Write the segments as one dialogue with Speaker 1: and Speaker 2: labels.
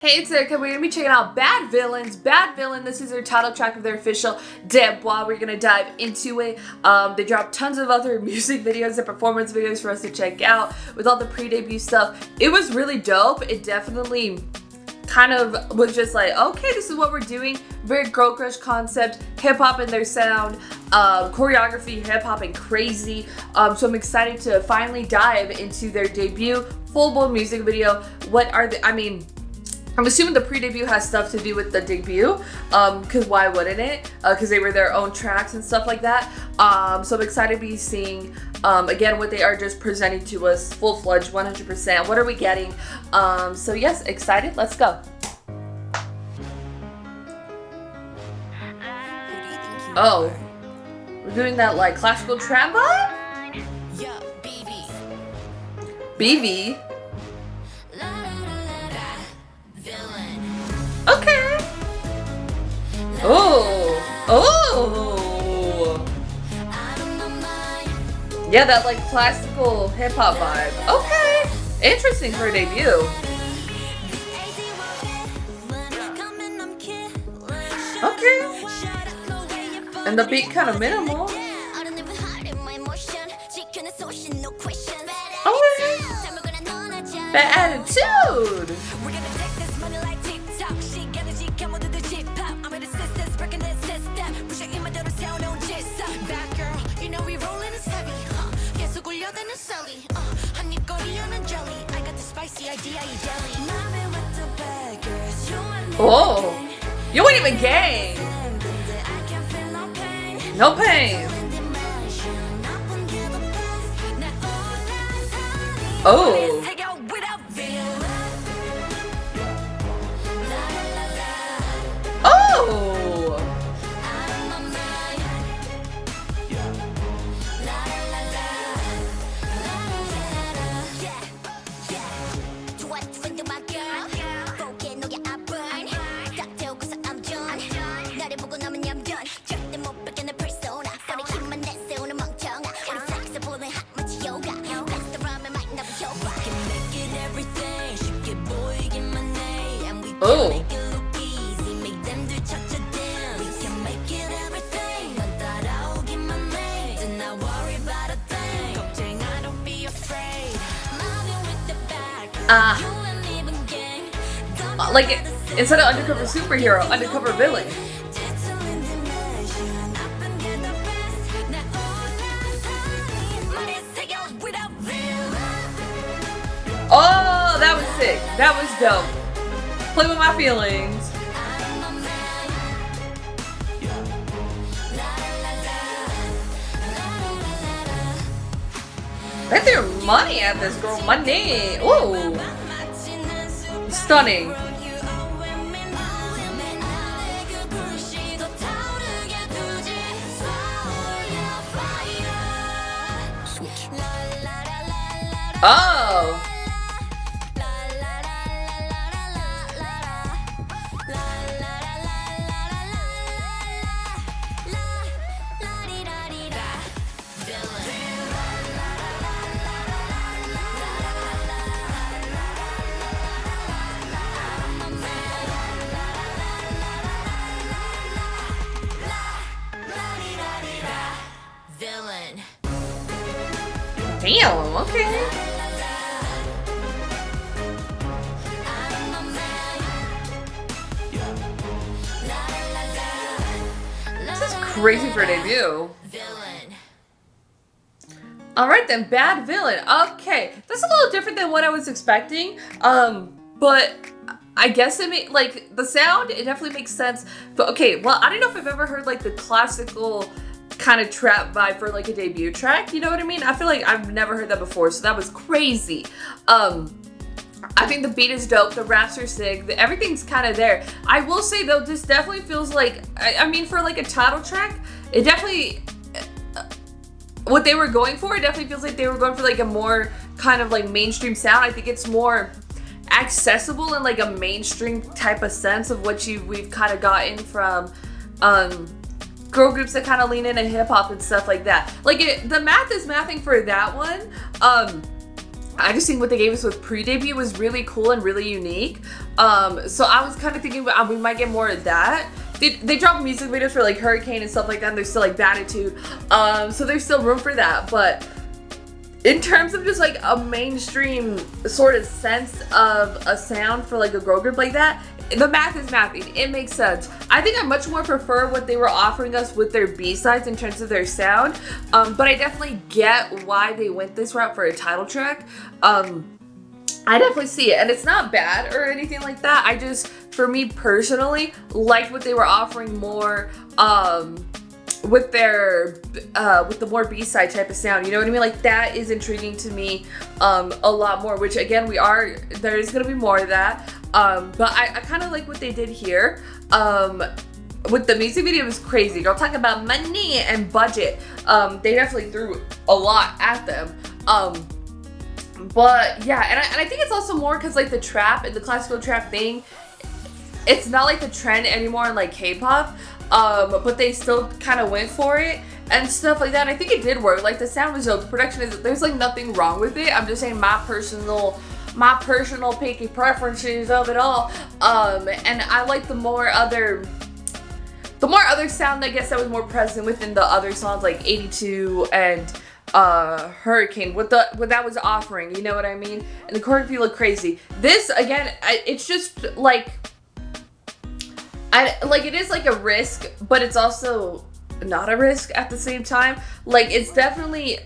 Speaker 1: Hey, it's Erika. We're going to be checking out Bad Villains. Bad Villain, this is their title track of their official debut. We're going to dive into it. They dropped tons of other music videos and performance videos for us to check out with all the pre-debut stuff. It was really dope. It definitely kind of was just like, okay, this is what we're doing. Very girl crush concept, hip-hop in their sound, choreography, hip-hop and crazy. So I'm excited to finally dive into their debut full-blown music video. I'm assuming the pre-debut has stuff to do with the debut, because why wouldn't it? Because they were their own tracks and stuff like that. So I'm excited to be seeing, again, what they are just presenting to us, full-fledged, 100%. What are we getting? So yes, excited. Let's go. Oh, we're doing that like classical trap vibe?
Speaker 2: Yeah, BB.
Speaker 1: BV?
Speaker 2: Villain.
Speaker 1: Okay. Oh. Oh. Yeah, that like classical hip hop vibe. Okay. Interesting for a debut. Okay. And the beat kind of minimal. Okay. That attitude. Oh, you ain't even gang. No pain. Oh. Oh. Oh. Like instead of undercover superhero, undercover villain. Oh, that was sick. That was dope. Play with my feelings. They threw money at this girl. Money. Ooh. Stunning. Oh.
Speaker 2: Villain.
Speaker 1: Damn, okay. This is crazy for a debut.
Speaker 2: Villain.
Speaker 1: Alright then, Bad Villain. Okay. That's a little different than what I was expecting. But I guess it made, like, the sound, it definitely makes sense. But okay, well, I don't know if I've ever heard, like, the classical kind of trap vibe for, like, a debut track. You know what I mean? I feel like I've never heard that before, so that was crazy. I think the beat is dope. The raps are sick. Everything's kind of there. I will say, though, this definitely feels like, I mean, for, like, a title track, it definitely, what they were going for, it definitely feels like they were going for, like, a more kind of, like, mainstream sound. I think it's more accessible in, like, a mainstream type of sense of what we've kind of gotten from, girl groups that kind of lean into hip-hop and stuff like that. Like, the math is mathing for that one. I just think what they gave us with pre-debut was really cool and really unique. So I was kind of thinking we might get more of that. They dropped music videos for like Hurricane and stuff like that, and there's still like Batitude. So there's still room for that. But in terms of just like a mainstream sort of sense of a sound for like a girl group like that, the math is mathing. It makes sense. I think I much more prefer what they were offering us with their B-sides in terms of their sound. But I definitely get why they went this route for a title track. I definitely see it, and it's not bad or anything like that. I just, for me personally, liked what they were offering more with the more B-side type of sound. You know what I mean? Like, that is intriguing to me a lot more, which again, there is gonna be more of that. But I kind of like what they did here. With the music video, it was crazy. Girl, talking about money and budget. They definitely threw a lot at them. But yeah, and I think it's also more because like the trap and the classical trap thing, it's not like the trend anymore in like K-pop. But they still kind of went for it and stuff like that. I think it did work. Like, the sound was dope. The production there's like nothing wrong with it. I'm just saying my personal picky preferences of it all. And I like the more other sound, I guess, that was more present within the other songs like 82 and Hurricane, what that was offering, you know what I mean? And the choreography looked crazy. This, again, it's just like, it is like a risk, but it's also not a risk at the same time. Like, it's definitely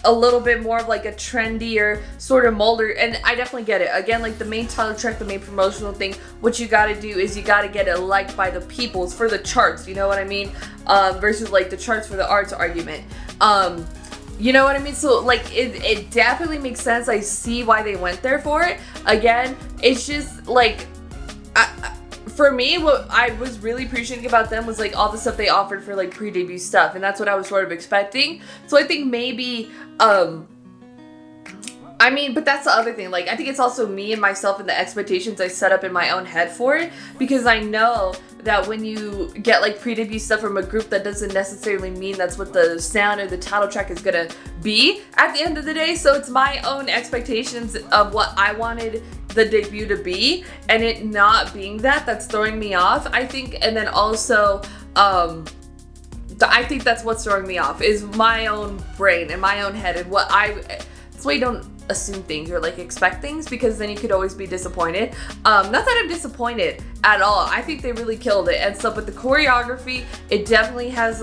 Speaker 1: a little bit more of like a trendier sort of molder, and I definitely get it. Again, like the main title track, the main promotional thing, what you gotta do is you gotta get it liked by the peoples for the charts, you know what I mean? Versus like the charts for the arts argument. You know what I mean? So like it definitely makes sense. I see why they went there for it. Again, it's just like, for me, what I was really appreciating about them was like all the stuff they offered for like pre-debut stuff, and that's what I was sort of expecting. So I think maybe, I mean, but that's the other thing. Like, I think it's also me and myself and the expectations I set up in my own head for it, because I know that when you get like pre-debut stuff from a group, that doesn't necessarily mean that's what the sound or the title track is gonna be at the end of the day. So it's my own expectations of what I wanted the debut to be, and it not being that's throwing me off, I think. And then also, I think that's what's throwing me off is my own brain and my own head, and that's why you don't assume things or like expect things, because then you could always be disappointed. Not that I'm disappointed at all. I think they really killed it and stuff. But the choreography, it definitely has,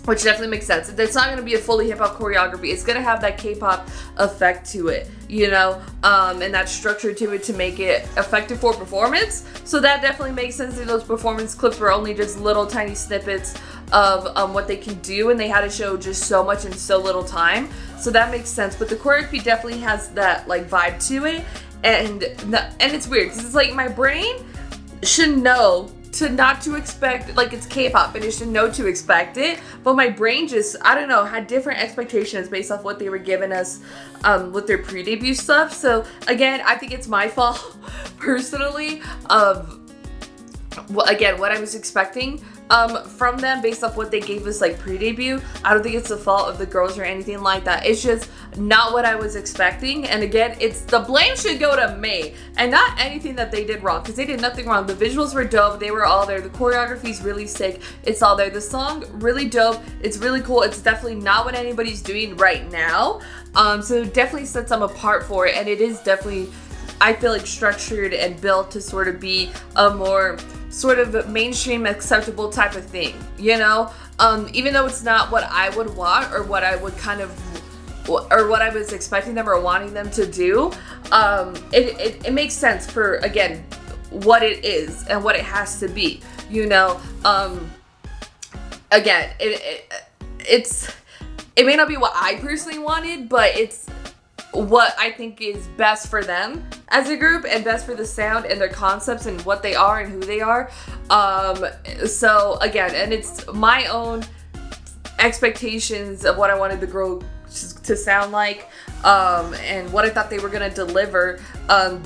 Speaker 1: which definitely makes sense. It's not going to be a fully hip-hop choreography. It's going to have that K-pop effect to it, you know, and that structure to it to make it effective for performance. So that definitely makes sense. Those performance clips were only just little tiny snippets of what they can do, and they had to show just so much in so little time. So that makes sense. But the choreography definitely has that like vibe to it, and it's weird because it's like my brain should know not to expect, like, it's K-pop and it should know to expect it, but my brain just, I don't know, had different expectations based off what they were giving us with their pre-debut stuff. So again, I think it's my fault personally of what I was expecting from them based off what they gave us like pre-debut. I don't think it's the fault of the girls or anything like that. It's just not what I was expecting. And again, it's the blame should go to May and not anything that they did wrong, because they did nothing wrong. The visuals were dope. They were all there. The choreography is really sick. It's all there. The song, really dope. It's really cool. It's definitely not what anybody's doing right now. So it definitely sets them apart for it. And it is definitely, I feel like, structured and built to sort of be a more sort of mainstream acceptable type of thing, you know? Even though it's not what I would want or what I would kind of, or what I was expecting them or wanting them to do, it makes sense for, again, what it is and what it has to be, you know? Again, it may not be what I personally wanted, but it's what I think is best for them as a group and best for the sound and their concepts and what they are and who they are. So again, and it's my own expectations of what I wanted the girl to sound like, and what I thought they were gonna deliver,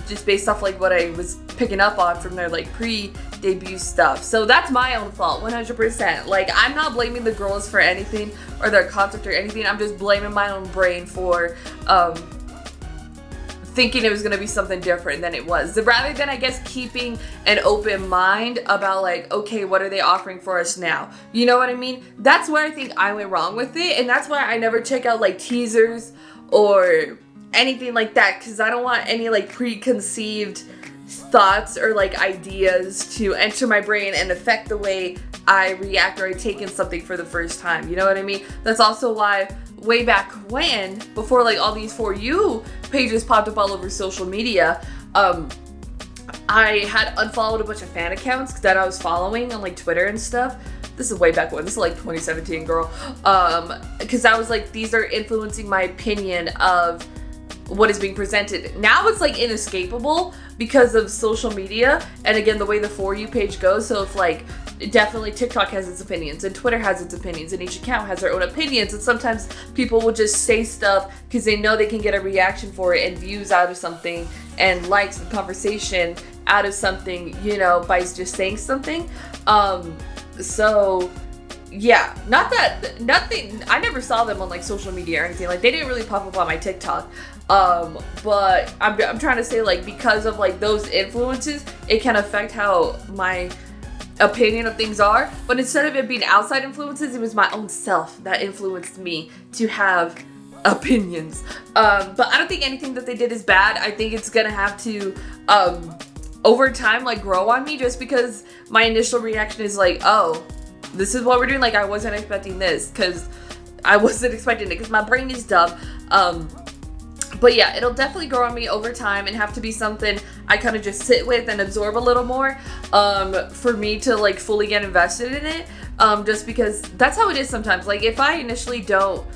Speaker 1: just based off like what I was picking up on from their like pre-debut stuff. So that's my own fault, 100%. Like, I'm not blaming the girls for anything or their concept or anything. I'm just blaming my own brain for thinking it was going to be something different than it was. Rather than, I guess, keeping an open mind about like, okay, what are they offering for us now? You know what I mean? That's where I think I went wrong with it. And that's why I never check out like teasers or anything like that, because I don't want any like preconceived thoughts or like ideas to enter my brain and affect the way I react or I take in something for the first time. You know what I mean? That's also why way back when, before like all these For You pages popped up all over social media, I had unfollowed a bunch of fan accounts that I was following on like Twitter and stuff. This is way back when. This is like 2017, girl. Because I was like, these are influencing my opinion of what is being presented. Now it's like inescapable because of social media and again the way the For You page goes. So if like definitely TikTok has its opinions and Twitter has its opinions and each account has their own opinions, and sometimes people will just say stuff because they know they can get a reaction for it and views out of something and likes and conversation out of something, you know, by just saying something. So yeah, nothing, I never saw them on like social media or anything. Like they didn't really pop up on my TikTok. But I'm trying to say like because of like those influences, it can affect how my opinion of things are. But instead of it being outside influences, it was my own self that influenced me to have opinions. But I don't think anything that they did is bad. I think it's gonna have to over time like grow on me, just because my initial reaction is like, oh, this is what we're doing. Like I wasn't expecting this, because I wasn't expecting it because my brain is dumb. But yeah, it'll definitely grow on me over time and have to be something I kind of just sit with and absorb a little more for me to like fully get invested in it. Just because that's how it is sometimes. Like if I initially don't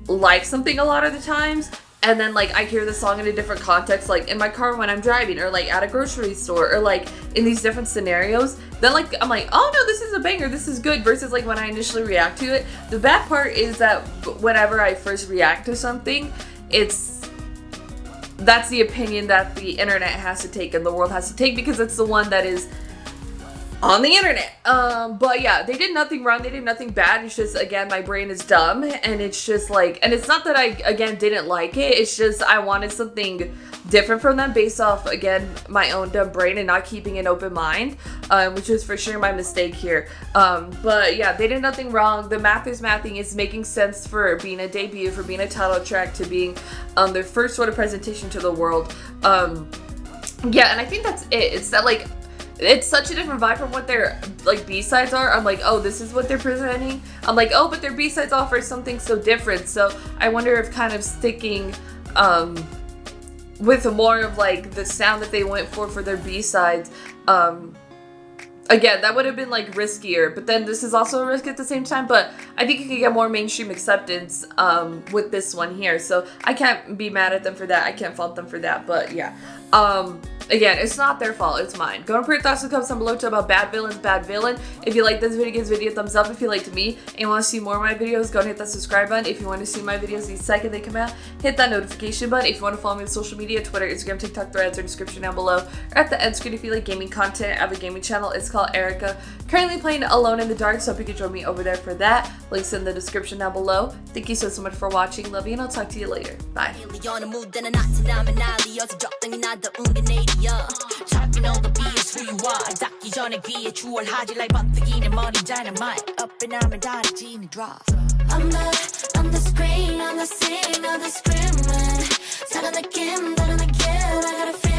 Speaker 1: like something a lot of the times, and then like I hear the song in a different context, like in my car when I'm driving, or like at a grocery store, or like in these different scenarios, then like I'm like, oh no, this is a banger, this is good, versus like when I initially react to it. The bad part is that whenever I first react to something, that's the opinion that the internet has to take and the world has to take, because it's the one that is on the internet. But yeah, they did nothing wrong, they did nothing bad. It's just, again, my brain is dumb, and it's just like, and it's not that I, again, didn't like it, it's just I wanted something different from them based off, again, my own dumb brain and not keeping an open mind, which was for sure my mistake here. But yeah, they did nothing wrong. The math is mathing. It's making sense for being a debut, for being a title track, to being their first sort of presentation to the world. Yeah, and I think that's it. It's that like, it's such a different vibe from what their like B-sides are. I'm like, oh, this is what they're presenting. I'm like, oh, but their B-sides offer something so different. So I wonder if kind of sticking with more of like the sound that they went for their B-sides, again, that would have been like riskier, but then this is also a risk at the same time. But I think you could get more mainstream acceptance with this one here, so I can't be mad at them for that. I can't fault them for that. But yeah, again, it's not their fault, it's mine. Go and put your thoughts in the comments down below about Bad Villains, Bad Villain. If you like this video, give this video a thumbs up. If you liked me and you want to see more of my videos, go and hit that subscribe button. If you want to see my videos the second they come out, hit that notification button. If you want to follow me on social media, Twitter, Instagram, TikTok, Threads, or description down below, or at the end screen if you like gaming content. I have a gaming channel, it's called Erika. Currently playing Alone in the Dark, so hope you can join me over there for that. Links in the description down below. Thank you so much for watching. Love you, and I'll talk to you later. Bye.
Speaker 2: Talking all the BS who you are. 닿기 전에 귀에 추월하지 like 번뜩이는 머리 dynamite. Up and I'm a 다리지는 drop. I'm the screen, I'm the scene, I'm the screaming. 다른 느낌, I gotta feel